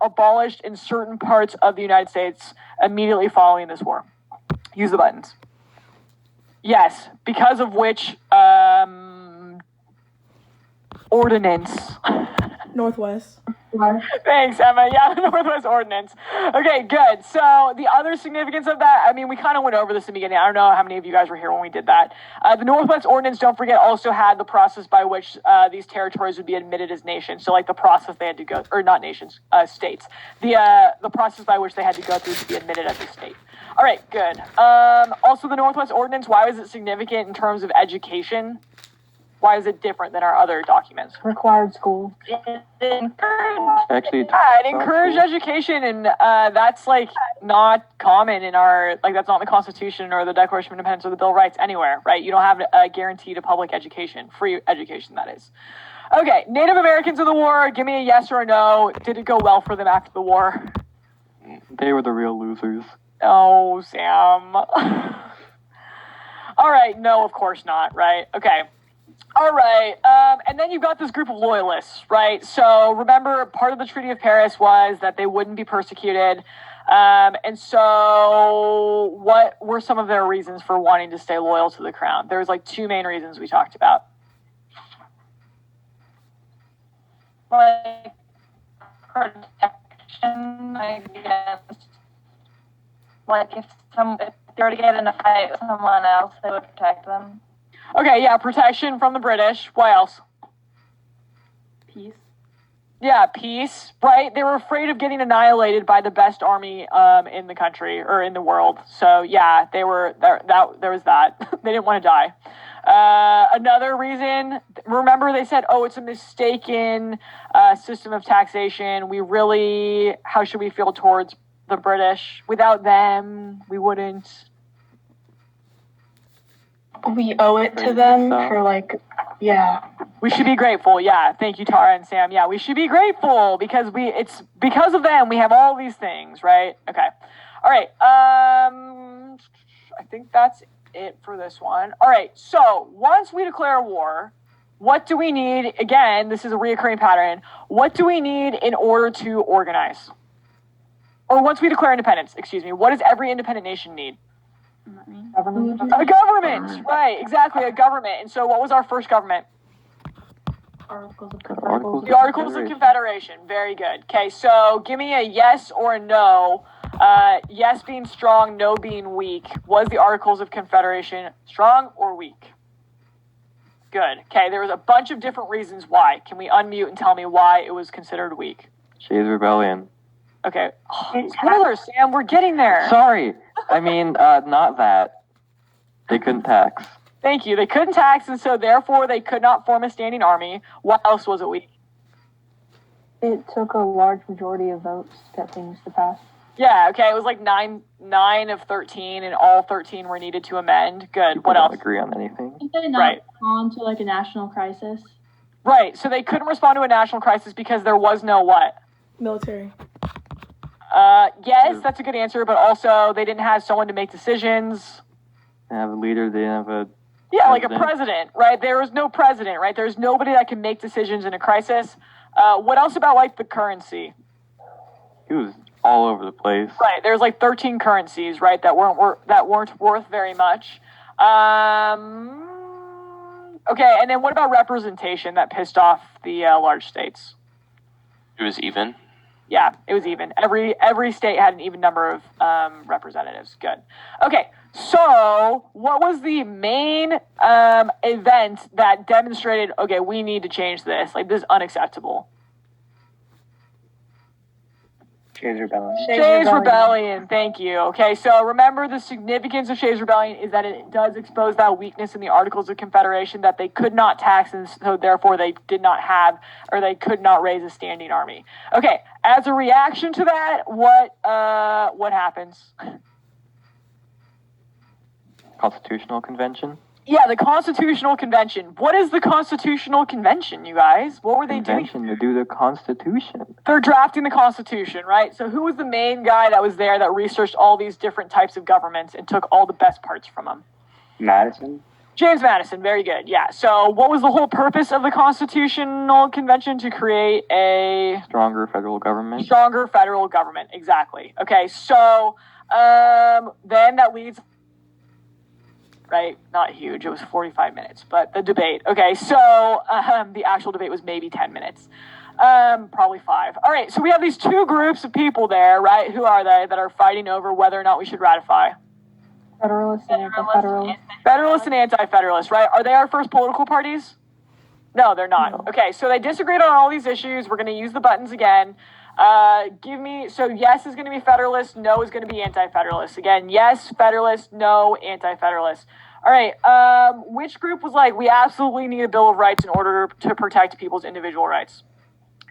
abolished in certain parts of the United States immediately following this war? Use the buttons. Yes, because of which ordinance? Northwest. Thanks, Emma. Yeah, the Northwest Ordinance. Okay, good. So the other significance of that, I mean, we kind of went over this in the beginning. I don't know how many of you guys were here when we did that. The Northwest Ordinance, don't forget, also had the process by which these territories would be admitted as nations. So like the process they had to go, or not nations, states. The process by which they had to go through to be admitted as a state. All right, good. Also, the Northwest Ordinance, why was it significant in terms of education? Why is it different than our other documents? Required schools. It encouraged education, and that's like not common in our, like that's not in the Constitution or the Declaration of Independence or the Bill of Rights anywhere, right? You don't have a guarantee to public education, free education, that is. Okay, Native Americans of the war, give me a yes or a no. Did it go well for them after the war? They were the real losers. Oh, Sam. All right, no, of course not, right? Okay. All right, and then you've got this group of loyalists, right? So remember, part of the Treaty of Paris was that they wouldn't be persecuted. And so what were some of their reasons for wanting to stay loyal to the crown? There was like two main reasons we talked about. Like protection against, like if they were to get in a fight with someone else, they would protect them. Okay, yeah, protection from the British. What else? Peace. Yeah, peace, right? They were afraid of getting annihilated by the best army in the country or in the world. So yeah, there was that. They didn't want to die. Another reason, remember they said, oh, it's a mistaken system of taxation. How should we feel towards the British? Without them, we wouldn't. We owe it to them for We should be grateful. Yeah. Thank you, Tara and Sam. Yeah, we should be grateful because it's because of them we have all these things, right? Okay. All right. I think that's it for this one. All right. So once we declare war, what do we need? Again, this is a reoccurring pattern. What do we need in order to organize? Or once we declare independence, what does every independent nation need? Government. A government, right, exactly, a government. And so what was our first government? The Articles of Confederation. Very good. Okay, so give me a yes or a no. Yes being strong, no being weak. Was the Articles of Confederation strong or weak? Good. Okay, there was a bunch of different reasons why. Can we unmute and tell me why it was considered weak? Shays Rebellion. Okay. Oh, spoilers, Sam, we're getting there. Sorry. I mean, not that. They couldn't tax. Thank you. They couldn't tax, and so therefore they could not form a standing army. What else was it weak? It took a large majority of votes to get things to pass. Yeah, okay. It was like 9 of 13, and all 13 were needed to amend. Good. What else? Don't agree on anything. Did they not respond to like a national crisis? Right. So they couldn't respond to a national crisis because there was no what? Military. Yes, that's a good answer, but also they didn't have someone to make decisions. They have a leader, they have a like a president, right? There was no president, right? There's nobody that can make decisions in a crisis. What else about like the currency? He was all over the place. Right, there's like 13 currencies, right, that weren't worth very much. Okay, and then what about representation that pissed off the large states? It was even. Yeah, it was even. Every state had an even number of representatives. Good. Okay, so what was the main event that demonstrated, okay, we need to change this? Like, this is unacceptable. Shays Rebellion. Shays Rebellion, thank you. Okay, so remember the significance of Shays Rebellion is that it does expose that weakness in the Articles of Confederation that they could not tax, and so therefore they did not have, or they could not raise a standing army. Okay, as a reaction to that, what happens? Constitutional Convention? Yeah, the Constitutional Convention. What is the Constitutional Convention, you guys? What were they doing? Convention to do the Constitution. They're drafting the Constitution, right? So who was the main guy that was there that researched all these different types of governments and took all the best parts from them? Madison? James Madison, very good. Yeah. So, what was the whole purpose of the Constitutional Convention? To create a Stronger federal government. stronger federal government. Exactly. Okay. So, then that leads. Right, not huge. It was 45 minutes, but the debate. Okay, so the actual debate was maybe 10 minutes, probably 5. All right, so we have these two groups of people there, right? Who are they that are fighting over whether or not we should ratify? Federalists and anti-federalists. Federalists and anti-federalists, right? Are they our first political parties? No, they're not. No. Okay, so they disagreed on all these issues. We're going to use the buttons again. So yes is going to be Federalist, no is going to be anti-Federalist. Again, yes, Federalist, no, anti-Federalist. All right, which group was like, we absolutely need a Bill of Rights in order to protect people's individual rights?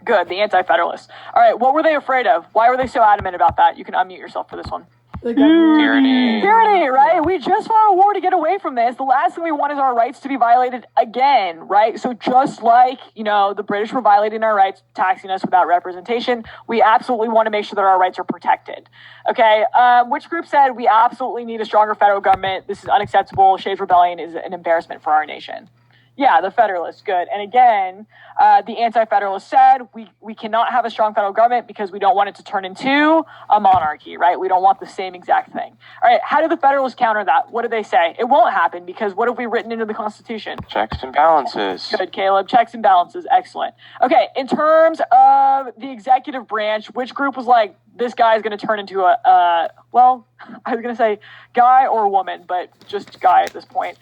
Good, the anti-Federalists. All right, what were they afraid of? Why were they so adamant about that? You can unmute yourself for this one. The government. Tyranny. Tyranny, right? We just fought a war to get away from this. The last thing we want is our rights to be violated again, right? So just like, the British were violating our rights, taxing us without representation, we absolutely want to make sure that our rights are protected. Okay, which group said we absolutely need a stronger federal government? This is unacceptable. Shays Rebellion is an embarrassment for our nation. Yeah, the Federalists, good. And again, the Anti-Federalists said we cannot have a strong federal government because we don't want it to turn into a monarchy, right? We don't want the same exact thing. All right, how do the Federalists counter that? What do they say? It won't happen because what have we written into the Constitution? Checks and balances. Good, Caleb. Checks and balances, excellent. Okay, in terms of the executive branch, which group was like, this guy is going to turn into I was going to say guy or woman, but just guy at this point.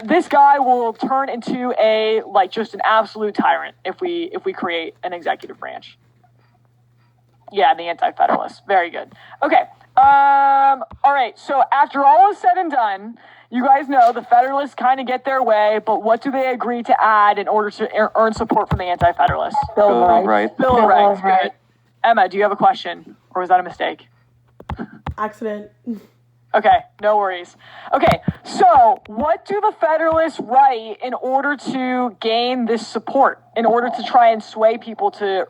This guy will turn into just an absolute tyrant if we create an executive branch. Yeah, the Anti-Federalists. Very good. Okay. All right. So after all is said and done, you guys know the Federalists kind of get their way, but what do they agree to add in order to earn support from the Anti-Federalists? Bill of Rights. Bill of Rights. Good. Emma, do you have a question, or was that a mistake? Accident. Okay, no worries. Okay, so what do the Federalists write in order to gain this support, in order to try and sway people to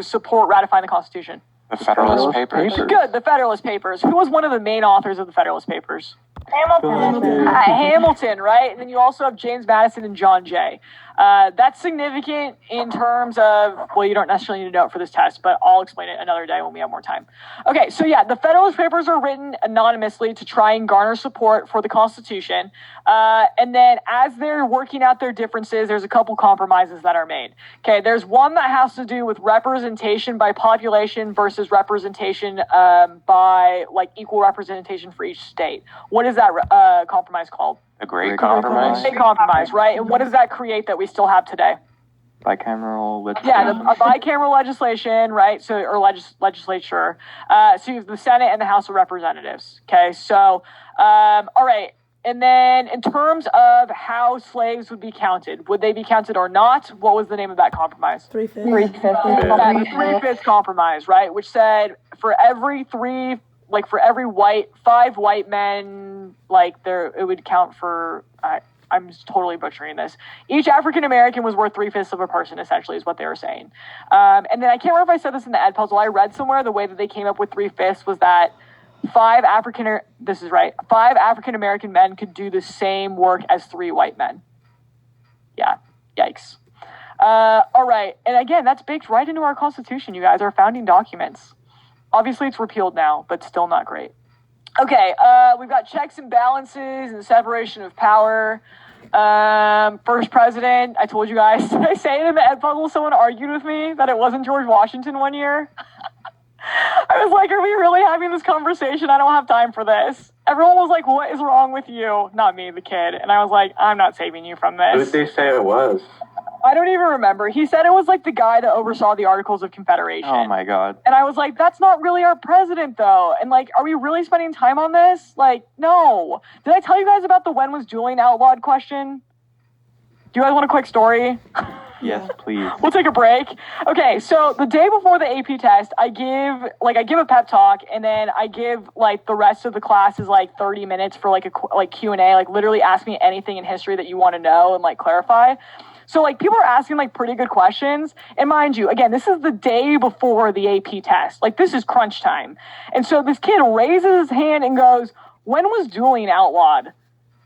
support ratifying the Constitution? The Federalist Papers. Good, the Federalist Papers. Who was one of the main authors of the Federalist Papers? Hamilton. Hamilton, right? And then you also have James Madison and John Jay. That's significant in terms of, you don't necessarily need to know it for this test, but I'll explain it another day when we have more time. Okay, so yeah, the Federalist Papers are written anonymously to try and garner support for the Constitution. And then as they're working out their differences, there's a couple compromises that are made. Okay, there's one that has to do with representation by population versus representation by equal representation for each state. What is that compromise called? The Great Compromise. Great Compromise, right? And what does that create that we still have today? Bicameral legislation. Yeah, a bicameral legislation, right? So, or legislature. So you have the Senate and the House of Representatives. Okay, so, all right. And then in terms of how slaves would be counted, would they be counted or not? What was the name of that compromise? 3/5. 3/5. Yeah, the 3/5 compromise, right? Which said for every 5 white men, it would count for, I'm just totally butchering this. Each African American was worth 3/5 of a person, essentially, is what they were saying. And then I can't remember if I said this in the Ed Puzzle. I read somewhere the way that they came up with 3/5 was that 5 African American men could do the same work as 3 white men. Yeah, yikes. All right, and again, that's baked right into our Constitution, you guys, our founding documents. Obviously, it's repealed now, but still not great. Okay, we've got checks and balances and separation of power. First president, I told you guys, did I say it in the Ed Puzzle? Someone argued with me that it wasn't George Washington one year. I was like, are we really having this conversation? I don't have time for this. Everyone was like, what is wrong with you? Not me, the kid. And I was like, I'm not saving you from this. Who did they say it was? I don't even remember. He said it was the guy that oversaw the Articles of Confederation. Oh my God. And I was like, that's not really our president, though. And are we really spending time on this? No. Did I tell you guys about the when was dueling outlawed question? Do you guys want a quick story? Yes, please. We'll take a break. Okay, so the day before the AP test, I give a pep talk, and then I give the rest of the class is 30 minutes for a Q&A, literally ask me anything in history that you want to know and clarify. So people are asking pretty good questions, and mind you, again, this is the day before the AP test. This is crunch time. And so this kid raises his hand and goes, "When was dueling outlawed?"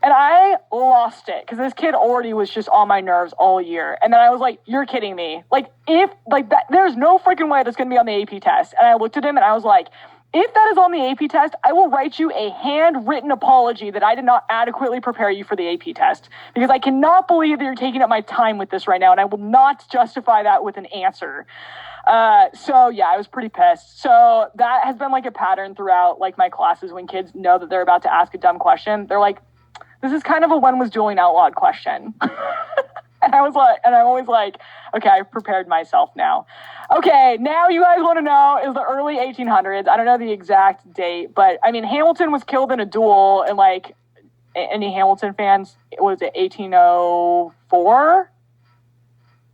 And I lost it because this kid already was just on my nerves all year. And then I was like, you're kidding me. Like, if, like, that, there's no freaking way that's going to be on the AP test. And I looked at him and I was like, if that is on the AP test, I will write you a handwritten apology that I did not adequately prepare you for the AP test. Because I cannot believe that you're taking up my time with this right now. And I will not justify that with an answer. So yeah, I was pretty pissed. So that has been like a pattern throughout like my classes when kids know that they're about to ask a dumb question. They're like, this is kind of a when was dueling outlawed question. And I'm always like, okay, I've prepared myself now. Okay, now you guys want to know is the early 1800s. I don't know the exact date, but I mean, Hamilton was killed in a duel, and like, any Hamilton fans, was it 1804?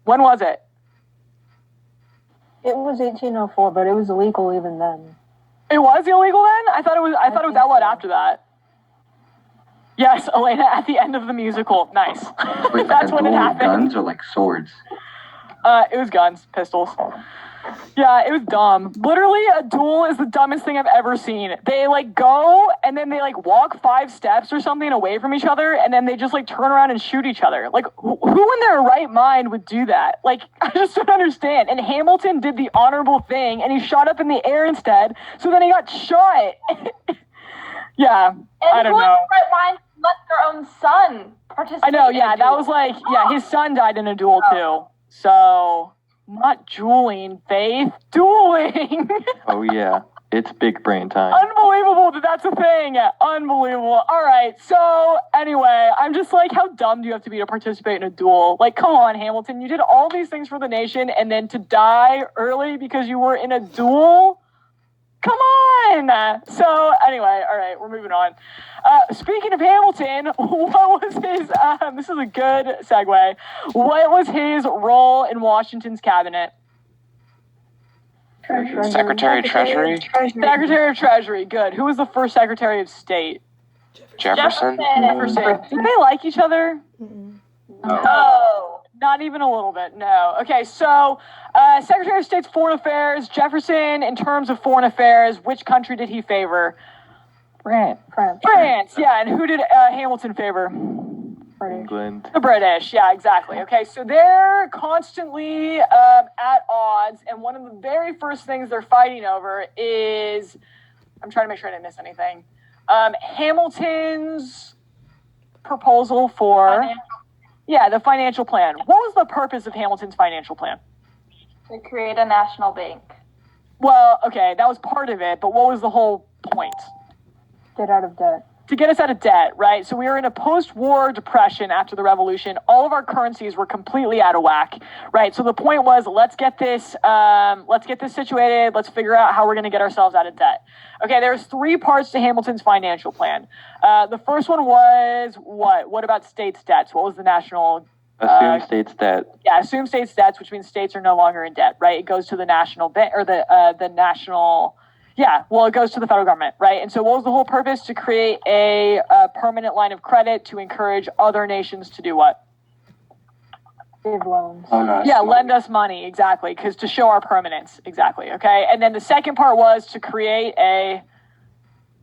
When was it? It was 1804, but it was illegal even then. It was illegal then? I thought it was outlawed after that. Yes, Elena at the end of the musical. Nice. Wait, That's when it happened. Guns or like swords? It was guns, pistols. Yeah, it was dumb. Literally, a duel is the dumbest thing I've ever seen. They like go and then they like walk 5 steps or something away from each other, and then they just like turn around and shoot each other. Like, who in their right mind would do that? Like, I just don't understand. And Hamilton did the honorable thing, and he shot up in the air instead, so then he got shot. Yeah, And I don't who in know. their right mind let their own son participate? I know, in a yeah, that duel? was like, yeah, his son died in a duel too. So, not dueling, Faith, dueling. Oh yeah, it's big brain time. Unbelievable that that's a thing. Unbelievable. All right, so anyway, I'm just like, how dumb do you have to be to participate in a duel? Like, come on, Hamilton, you did all these things for the nation, and then to die early because you were in a duel? Come on! So, anyway, all right, we're moving on. Speaking of Hamilton, what was his, this is a good segue, what was his role in Washington's cabinet? Secretary of Treasury? Secretary of Treasury, good. Who was the first Secretary of State? Jefferson? Jefferson. Did they like each other? No. Not even a little bit, no. Okay, so Secretary of State's Foreign Affairs, Jefferson, in terms of foreign affairs, which country did he favor? France. France, yeah, and who did Hamilton favor? England. The British, yeah, exactly. Okay, so they're constantly at odds, and one of the very first things they're fighting over is, I'm trying to make sure I didn't miss anything, Hamilton's proposal for... Yeah, the financial plan. What was the purpose of Hamilton's financial plan? To create a national bank. Well, okay, that was part of it, but what was the whole point? Get out of debt. To get us out of debt, right? So we were in a post-war depression after the revolution. All of our currencies were completely out of whack, right? So the point was, let's get this situated. Let's figure out how we're going to get ourselves out of debt. Okay, there's 3 parts to Hamilton's financial plan. The first one was what? What about states' debts? What was the national? Assume states debt. Yeah, assume states' debts, which means states are no longer in debt, right? It goes to the national bank or the national. Yeah, well, it goes to the federal government, right? And so what was the whole purpose? To create a permanent line of credit to encourage other nations to do what? Give loans. Yeah, lend us money, exactly, because to show our permanence, exactly, okay? And then the second part was to create a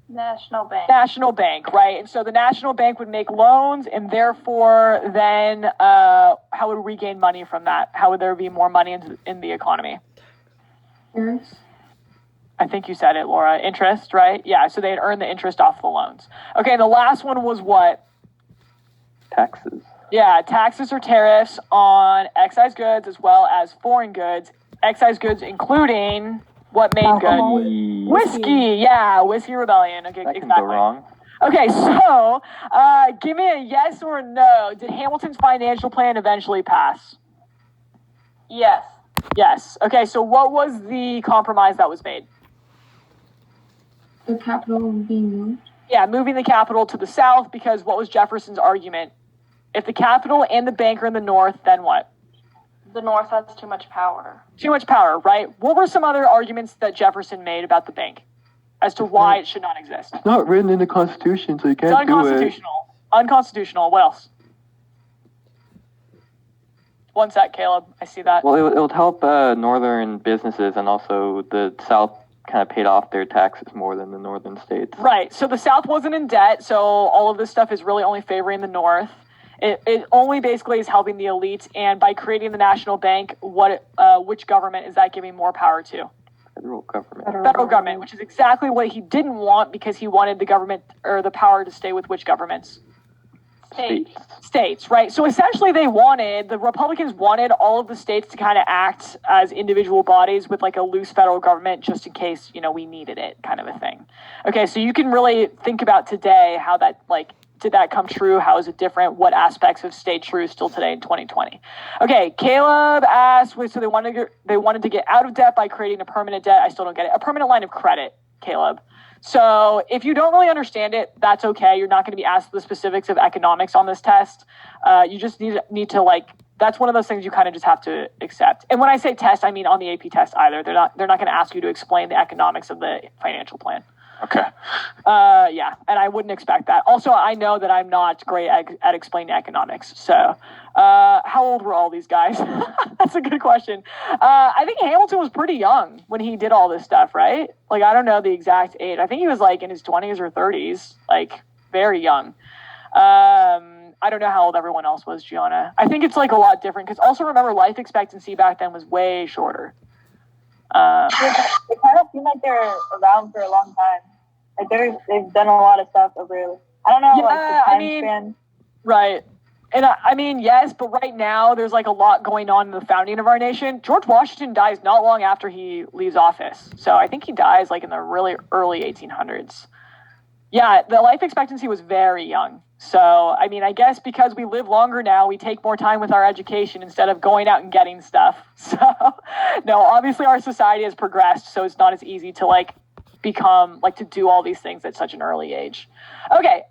National bank. national bank, right? And so the national bank would make loans, and therefore then how would we gain money from that? How would there be more money in the economy? Yes. I think you said it, Laura. Interest, right? Yeah, so they'd earn the interest off the loans. Okay, the last one was what? Taxes. Yeah, taxes or tariffs on excise goods as well as foreign goods. Excise goods including what main good? Whiskey. Yeah, whiskey rebellion. Okay, That can exactly. go wrong. Okay, so give me a yes or a no. Did Hamilton's financial plan eventually pass? Yes. Yes. Okay, so what was the compromise that was made? The capital being moved. Yeah, moving the capital to the south because what was Jefferson's argument? If the capital and the bank are in the north, then what? The North has too much power. Too much power, right? What were some other arguments that Jefferson made about the bank as to why it should not exist? It's not written in the Constitution, so you It's can't do it. unconstitutional. Unconstitutional. What else? One sec, Caleb. I see that. Well, it would help northern businesses, and also the South kind of paid off their taxes more than the northern states. Right. So the South wasn't in debt, so all of this stuff is really only favoring the North. It only basically is helping the elites, and by creating the national bank, which government is that giving more power to? Federal government. Federal government, which is exactly what he didn't want because he wanted the government or the power to stay with which governments? States, right? So essentially the Republicans wanted all of the states to kind of act as individual bodies with like a loose federal government just in case, we needed it kind of a thing. Okay, so you can really think about today how that did that come true? How is it different? What aspects have stayed true still today in 2020? Okay, Caleb asked, so they wanted to get out of debt by creating a permanent debt. I still don't get it. A permanent line of credit, Caleb. So if you don't really understand it, that's okay. You're not going to be asked the specifics of economics on this test. You just need to that's one of those things you kind of just have to accept. And when I say test, I mean on the AP test either. They're not going to ask you to explain the economics of the financial plan. Okay. Yeah, and I wouldn't expect that. Also, I know that I'm not great at explaining economics. So, how old were all these guys? That's a good question. I think Hamilton was pretty young when he did all this stuff, right? I don't know the exact age. I think he was in his 20s or 30s, very young. I don't know how old everyone else was, Gianna. I think it's a lot different because also remember life expectancy back then was way shorter. They kind of seem like they're around for a long time. They've done a lot of stuff over. I don't know, the time span. Right. And I mean, yes, but right now there's a lot going on in the founding of our nation. George Washington dies not long after he leaves office. So I think he dies in the really early 1800s. Yeah, the life expectancy was very young. So, I mean, I guess because we live longer now, we take more time with our education instead of going out and getting stuff. So, no, obviously our society has progressed, so it's not as easy to become to do all these things at such an early age. Okay,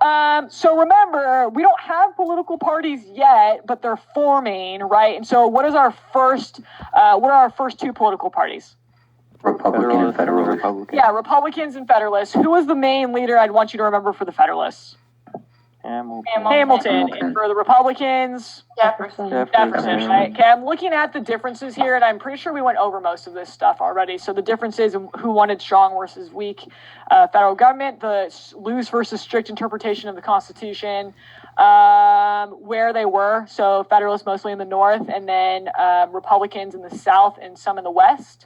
so remember, we don't have political parties yet, but they're forming, right? And so what are our first two political parties? Republican and Federalist. Republican. Yeah, Republicans and Federalists. Who was the main leader I'd want you to remember for the Federalists? Hamilton. And for the Republicans? Jefferson, right? Okay, I'm looking at the differences here, and I'm pretty sure we went over most of this stuff already. So the differences in who wanted strong versus weak federal government, the loose versus strict interpretation of the Constitution, where they were. So Federalists mostly in the North, and then Republicans in the South and some in the West.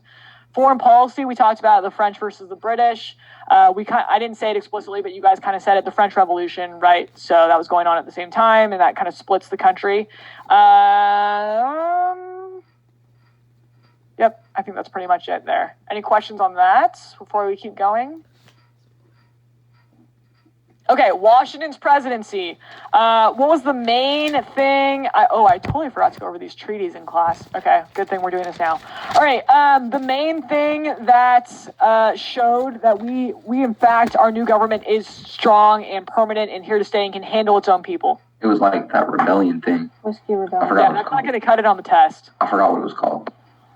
Foreign policy, we talked about the French versus the British. I didn't say it explicitly, but you guys kind of said it, the French Revolution, right? So that was going on at the same time, and that kind of splits the country. Yep, I think that's pretty much it there. Any questions on that before we keep going? Okay, Washington's presidency. What was the main thing? I totally forgot to go over these treaties in class. Okay, good thing we're doing this now. All right, the main thing that showed that we in fact, our new government is strong and permanent and here to stay and can handle its own people. It was like that rebellion thing. Whiskey I Rebellion. forgot Yeah, what it that's was not called. going to cut it on the test. I forgot what it was called.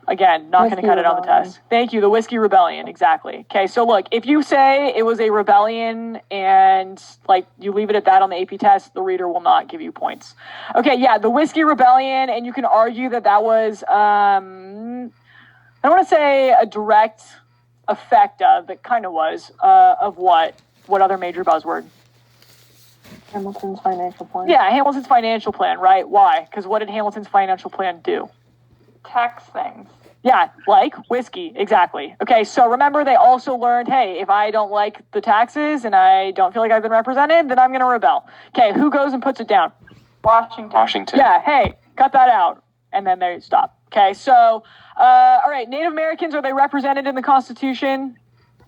Again, not going to Whiskey cut it on the Rebellion. test. Thank you, the Whiskey Rebellion, exactly. Okay, so look, if you say it was a rebellion and you leave it at that on the AP test, the reader will not give you points. Okay, yeah, the Whiskey Rebellion, and you can argue that was, I don't want to say a direct effect of, but kind of was, of what? What other major buzzword? Hamilton's financial plan. Yeah, Hamilton's financial plan, right? Why? Because what did Hamilton's financial plan do? tax things. Yeah, like whiskey, exactly. Okay, so remember they also learned, hey, if I don't like the taxes and I don't feel like I've been represented, then I'm going to rebel. Okay, who goes and puts it down? Washington. Yeah, hey, cut that out. And then they stop. Okay, so, all right, Native Americans, are they represented in the Constitution?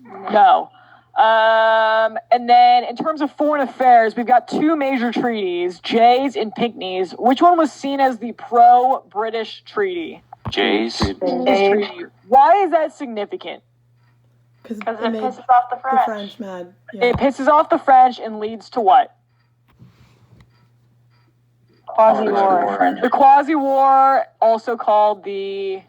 No. And then in terms of foreign affairs, we've got two major treaties, Jays and Pinckney's. Which one was seen as the pro-British treaty? Jays. Treaty. Why is that significant? Because it it made pisses off the the French. French mad. Yeah. It pisses off the French and leads to what? Quasi-war. The Quasi-War, also called the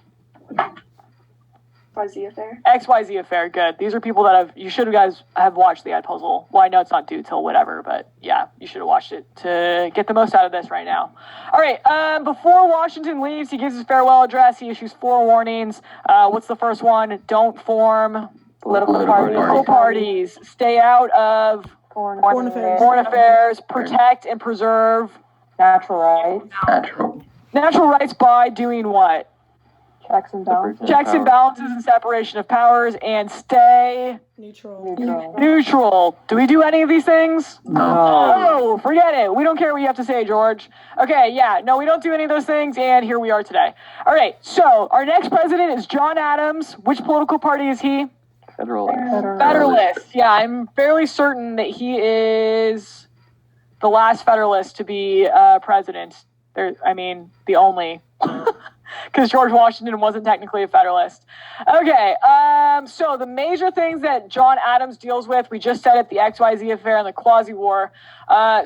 Fuzzy affair. XYZ affair. Good. These are people that you guys have watched the Edpuzzle. Well, I know it's not due till whatever, but yeah, you should have watched it to get the most out of this right now. All right. Before Washington leaves, he gives his farewell address. He issues 4 warnings. What's the first one? Don't form Political parties. Political parties. Stay out of Foreign affairs. foreign affairs. Protect and preserve Natural rights. natural rights by doing what? Checks and balances. Checks and balances and separation of powers, and stay Neutral. neutral. Do we do any of these things? No, forget it. We don't care what you have to say, George. Okay, yeah, no, we don't do any of those things, and here we are today. All right, so our next president is John Adams. Which political party is he? Federalist. Federalist. Yeah, I'm fairly certain that he is the last Federalist to be president. The only. Because George Washington wasn't technically a Federalist. Okay, so the major things that John Adams deals with, we just said it, the XYZ affair and the Quasi-War.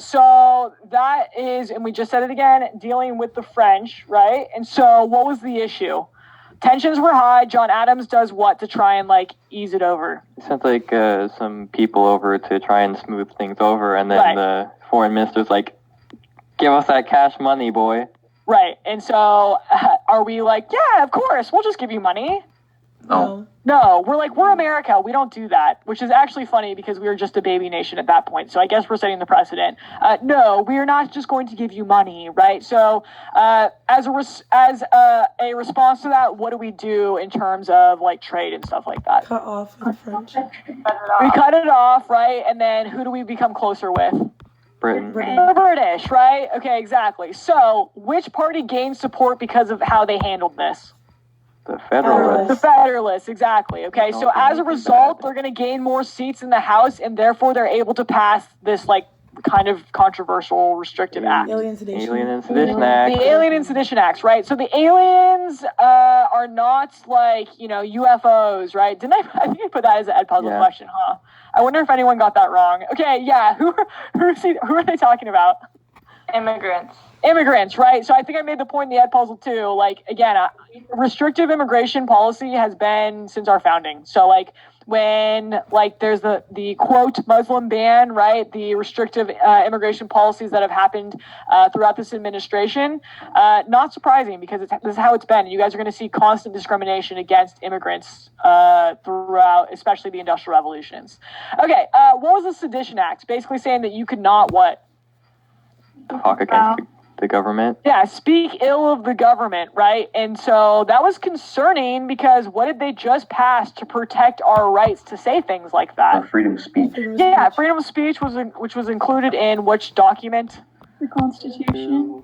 So that is, and we just said it again, dealing with the French, right? And so what was the issue? Tensions were high. John Adams does what to try and, ease it over? He sent, some people over to try and smooth things over, and then the foreign minister's like, give us that cash money, boy. Right, and so are we like, yeah, of course, we'll just give you money? No, we're like, we're America, we don't do that, which is actually funny because we were just a baby nation at that point, so I guess we're setting the precedent. No, we are not just going to give you money, right? So as a response to that, what do we do in terms of, trade and stuff like that? Cut off the French. We cut it off, right, and then who do we become closer with? Britain. The British, right? Okay, exactly. So, which party gained support because of how they handled this? The Federalists. The Federalists, exactly. Okay, so as a result, they're going to gain more seats in the House, and therefore they're able to pass this, kind of controversial restrictive act. Alien Sedition. Alien and Sedition Act. The Alien and Sedition Acts, right? So the aliens are not UFOs, right? I think I put that as an Ed Puzzle question, huh? I wonder if anyone got that wrong. Okay, yeah. Who are they talking about? Immigrants, right? So I think I made the point in the Ed Puzzle too. Again, restrictive immigration policy has been since our founding. So when there's the quote Muslim ban, right? The restrictive immigration policies that have happened throughout this administration, not surprising because this is how it's been. You guys are going to see constant discrimination against immigrants throughout, especially the Industrial Revolutions. Okay, what was the Sedition Act? Basically saying that you could not what? Talk against the government. Yeah, speak ill of the government, right? And so that was concerning because what did they just pass to protect our rights to say things like that? Freedom of speech. Yeah, freedom of speech which was included in which document? The Constitution.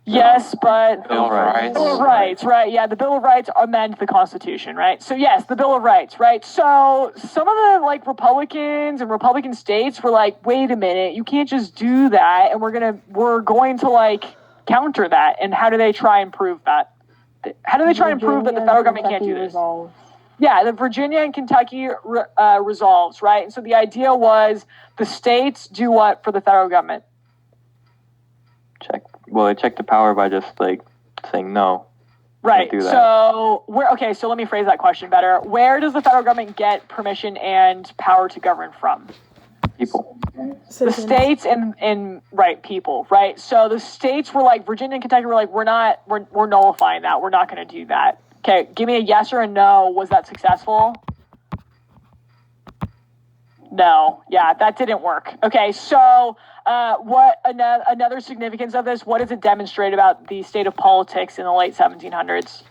Yes, but Bill of Rights. Bill of Rights, right? Yeah, the Bill of Rights amend the Constitution, right? So yes, the Bill of Rights, right? So some of the Republicans and Republican states were like, wait a minute, you can't just do that, and we're going to counter that. And how do they try and prove that? How do they try and prove that the federal government can't do this? Yeah, the Virginia and Kentucky resolves, right? And so the idea was the states do what for the federal government? They check the power by just saying no. Right. Do that. So let me phrase that question better. Where does the federal government get permission and power to govern from? People. The states and people, right? So the states were Virginia and Kentucky were we're nullifying that. We're not going to do that. Okay, give me a yes or a no. Was that successful? No. Yeah, that didn't work. Okay, so what another significance of this? What does it demonstrate about the state of politics in the late 1700s?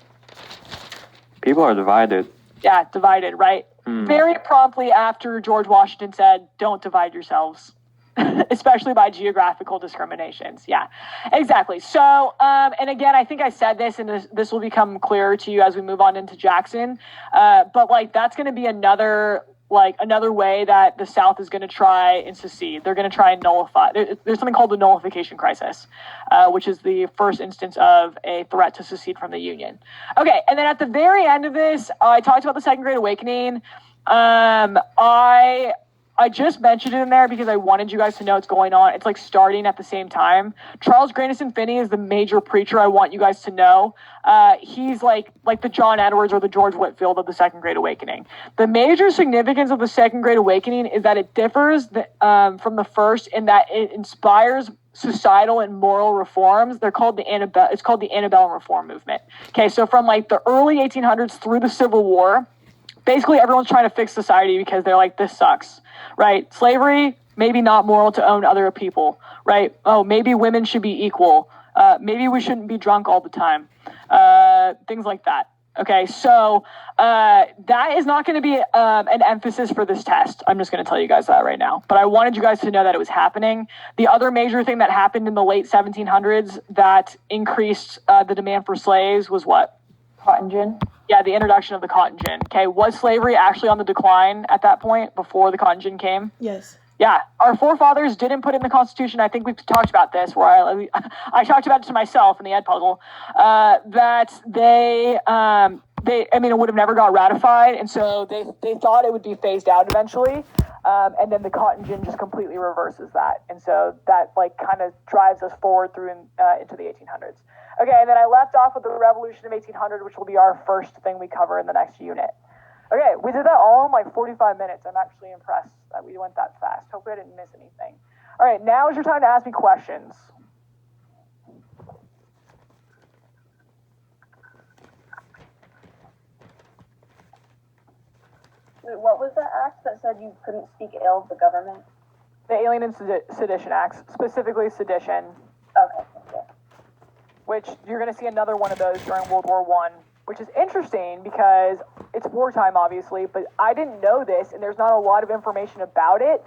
People are divided. Yeah, divided, right? Very promptly after George Washington said, don't divide yourselves, especially by geographical discriminations. Yeah, exactly. So, and again, I think I said this, and this will become clearer to you as we move on into Jackson, but that's going to be another way that the South is going to try and secede. They're going to try and nullify. There's something called the nullification crisis, which is the first instance of a threat to secede from the Union. Okay, and then at the very end of this, I talked about the Second Great Awakening. I just mentioned it in there because I wanted you guys to know what's going on. It's starting at the same time. Charles Grandison Finney is the major preacher I want you guys to know. He's like the John Edwards or the George Whitefield of the Second Great Awakening. The major significance of the Second Great Awakening is that it differs from the first in that it inspires societal and moral reforms. It's called the Antebellum Reform Movement. Okay, so from the early 1800s through the Civil War, basically everyone's trying to fix society because they're like, this sucks, right? Slavery, maybe not moral to own other people, right? Oh, maybe women should be equal. Maybe we shouldn't be drunk all the time. Things like that. Okay, so that is not going to be an emphasis for this test. I'm just going to tell you guys that right now. But I wanted you guys to know that it was happening. The other major thing that happened in the late 1700s that increased the demand for slaves was what? Cotton gin. Yeah, the introduction of the cotton gin. Okay, was slavery actually on the decline at that point before the cotton gin came? Yes. Yeah, our forefathers didn't put in the Constitution. I think we've talked about this, where I talked about it to myself in the Ed puzzle, that they, I mean, it would have never got ratified, and so they thought it would be phased out eventually, and then the cotton gin just completely reverses that, and so that like kind of drives us forward through into the 1800s. Okay, and then I left off with the Revolution of 1800, which will be our first thing we cover in the next unit. Okay, we did that all in like 45 minutes. I'm actually impressed that we went that fast. Hopefully I didn't miss anything. All right, now is your time to ask me questions. Wait, what was the act that said you couldn't speak ill of the government? The Alien and Sedition Acts, specifically sedition, Okay, thank you. which you're going to see another one of those during World War I, which is interesting because it's wartime, obviously, but I didn't know this, and there's not a lot of information about it,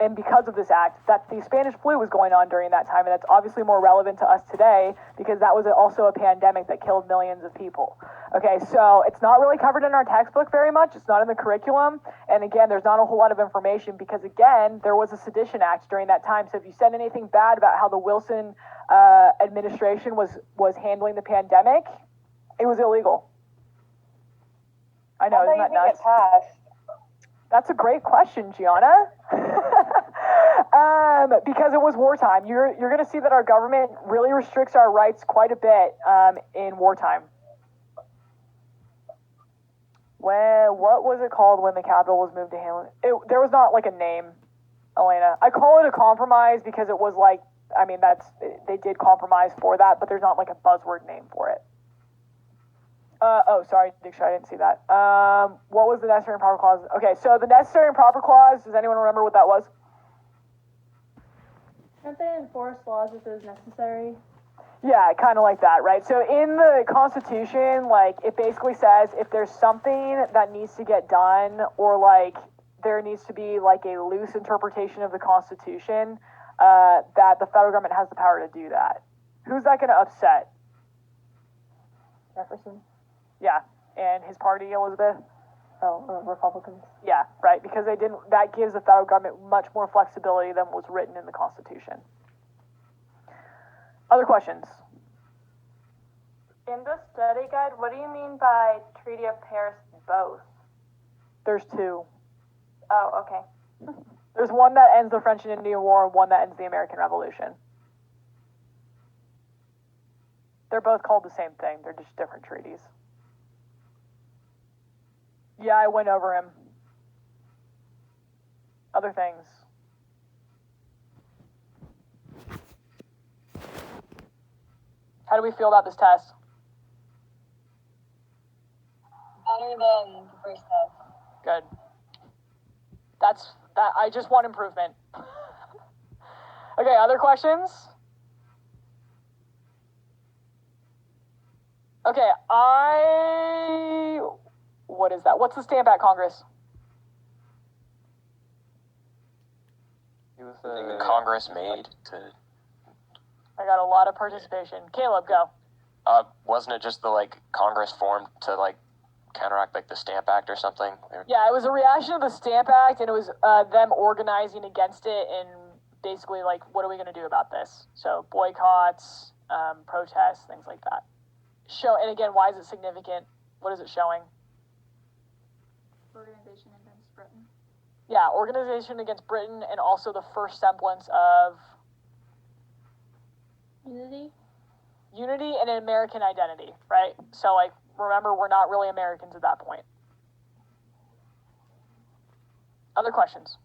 and because of this act, that the Spanish flu was going on during that time, and that's obviously more relevant to us today because that was also a pandemic that killed millions of people. Okay, so it's not really covered in our textbook very much. It's not in the curriculum, and again, there's not a whole lot of information because, again, there was a Sedition Act during that time, so if you said anything bad about how the Wilson administration was handling the pandemic, it was illegal. I know, isn't that nuts? That's a great question, Gianna. Because it was wartime. You're going to see that our government really restricts our rights quite a bit in wartime. What was it called when the capital was moved to Hamlin? There was not like a name, Elena. I call it a compromise because it was like, I mean, they did compromise for that, but there's not like a buzzword name for it. Sorry, Diksha, I didn't see that. What was the necessary and proper clause? Okay, so the necessary and proper clause, does anyone remember what that was? Can't they enforce laws if it was necessary? Yeah, kind of like that, right? So in the Constitution, like, it basically says if there's something that needs to get done, or like there needs to be like a loose interpretation of the Constitution, that the federal government has the power to do that. Who's that going to upset? Jefferson. Yeah, and his party, Elizabeth? Republicans. Yeah, right, because that gives the federal government much more flexibility than was written in the Constitution. Other questions? In the study guide, what do you mean by Treaty of Paris both? There's two. Oh, okay. There's one that ends the French and Indian War and one that ends the American Revolution. They're both called the same thing. They're just different treaties. Yeah, I went over him. Other things. How do we feel about this test? Better than the first test. Good. I just want improvement. Okay, other questions? Okay, what is that? What's the Stamp Act, Congress? It was Thing that Congress made to. I got a lot of participation. Caleb, go. Wasn't it just the Congress formed to counteract the Stamp Act or something? Yeah, it was a reaction to the Stamp Act, and it was them organizing against it and basically what are we going to do about this? So boycotts, protests, things like that. And again, why is it significant? What is it showing? Organization against Britain. Yeah, organization against Britain, and also the first semblance of Unity and an American identity, right? So, remember, we're not really Americans at that point. Other questions?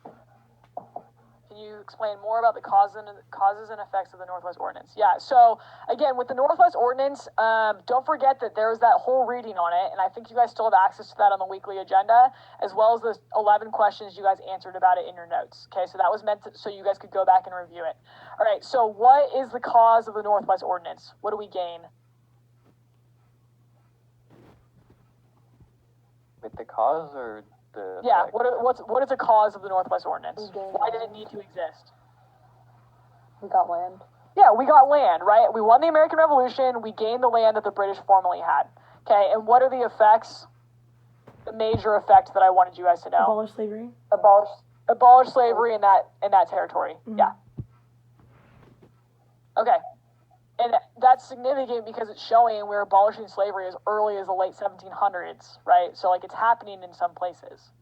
Can you explain more about the causes and effects of the Northwest Ordinance? Yeah, so again, with the Northwest Ordinance, don't forget that there was that whole reading on it, and I think you guys still have access to that on the weekly agenda, as well as the 11 questions you guys answered about it in your notes. Okay, so that was meant so you guys could go back and review it. All right, so what is the cause of the Northwest Ordinance? What do we gain? With the cause or the Yeah, effect? what is the cause of the Northwest Ordinance? We gain Why did it land. need to exist? We got land. Yeah, we got land, right? We won the American Revolution. We gained the land that the British formerly had. Okay, and what are the effects? The major effect that I wanted you guys to know: Abolish slavery. abolish slavery in that territory. Mhm. Yeah. Okay, and that's significant because it's showing we're abolishing slavery as early as the late 1700s, right? So like it's happening in some places.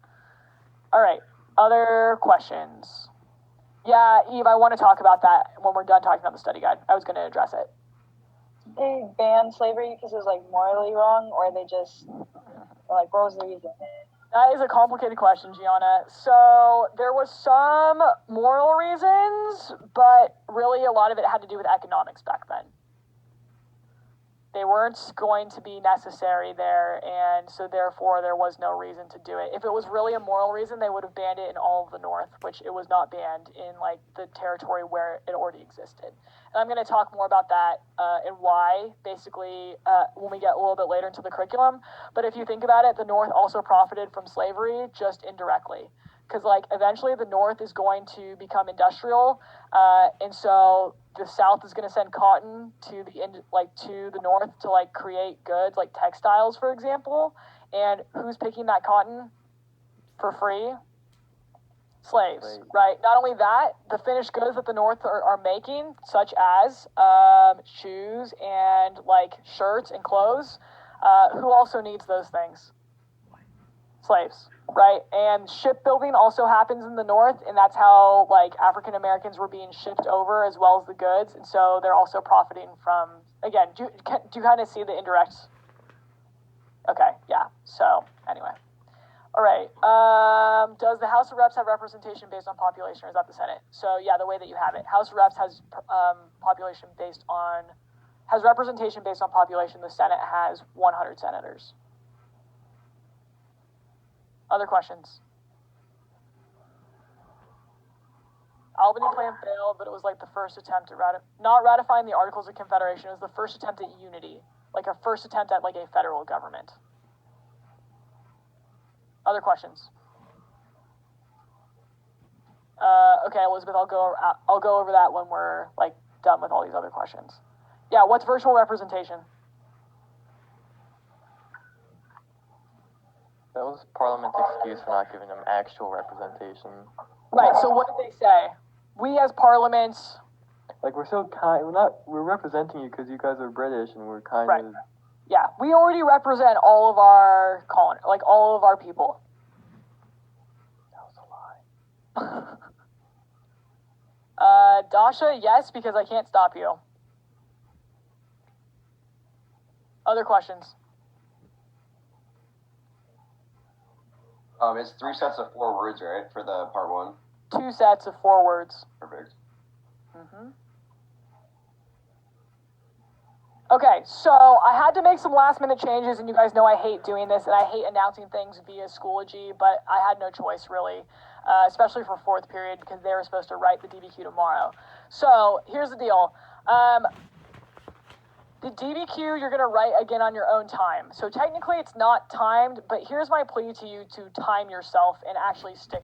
All right, other questions? Yeah, Eve, I want to talk about that when we're done talking about the study guide. I was going to address it. They banned slavery because it was like morally wrong, or they just like what was the reason? That is a complicated question, Gianna. So there was some moral reasons, but really a lot of it had to do with economics back then. They weren't going to be necessary there, and so therefore there was no reason to do it. If it was really a moral reason, they would have banned it in all of the North, which it was not banned in like the territory where it already existed. And I'm going to talk more about that and why, basically, when we get a little bit later into the curriculum. But if you think about it, the North also profited from slavery, just indirectly. Because like eventually the North is going to become industrial, and so the South is going to send cotton to the North to like create goods like textiles, for example. And who's picking that cotton for free? Slaves, right? Not only that, the finished goods that the North are making, such as shoes and like shirts and clothes, who also needs those things? Slaves, right? And shipbuilding also happens in the North, and that's how like African Americans were being shipped over as well as the goods, and so they're also profiting from. Again, do you kind of see the indirect? Okay, yeah. So anyway, all right. Does the House of Reps have representation based on population, or is that the Senate? So yeah, the way that you have it, House of Reps has representation based on population. The Senate has 100 senators. Other questions? Albany plan failed, but it was like the first attempt at not ratifying the Articles of Confederation. It was the first attempt at unity, like a first attempt at like a federal government. Other questions? Okay, Elizabeth, I'll go over that when we're like done with all these other questions. Yeah, what's virtual representation? That was Parliament's excuse for not giving them actual representation. Right, so what did they say? We as Parliament... Like, we're representing you because you guys are British and we're kind Right. of... Yeah, we already represent all of our all of our people. That was a lie. Dasha, yes, because I can't stop you. Other questions? It's 3 sets of 4 words, right, for the part 1? 2 sets of 4 words. Perfect. Mm-hmm. Okay, so I had to make some last-minute changes, and you guys know I hate doing this, and I hate announcing things via Schoology, but I had no choice, really, especially for 4th period, because they were supposed to write the DBQ tomorrow. So, here's the deal. The DBQ you're going to write again on your own time. So technically it's not timed, but here's my plea to you to time yourself and actually stick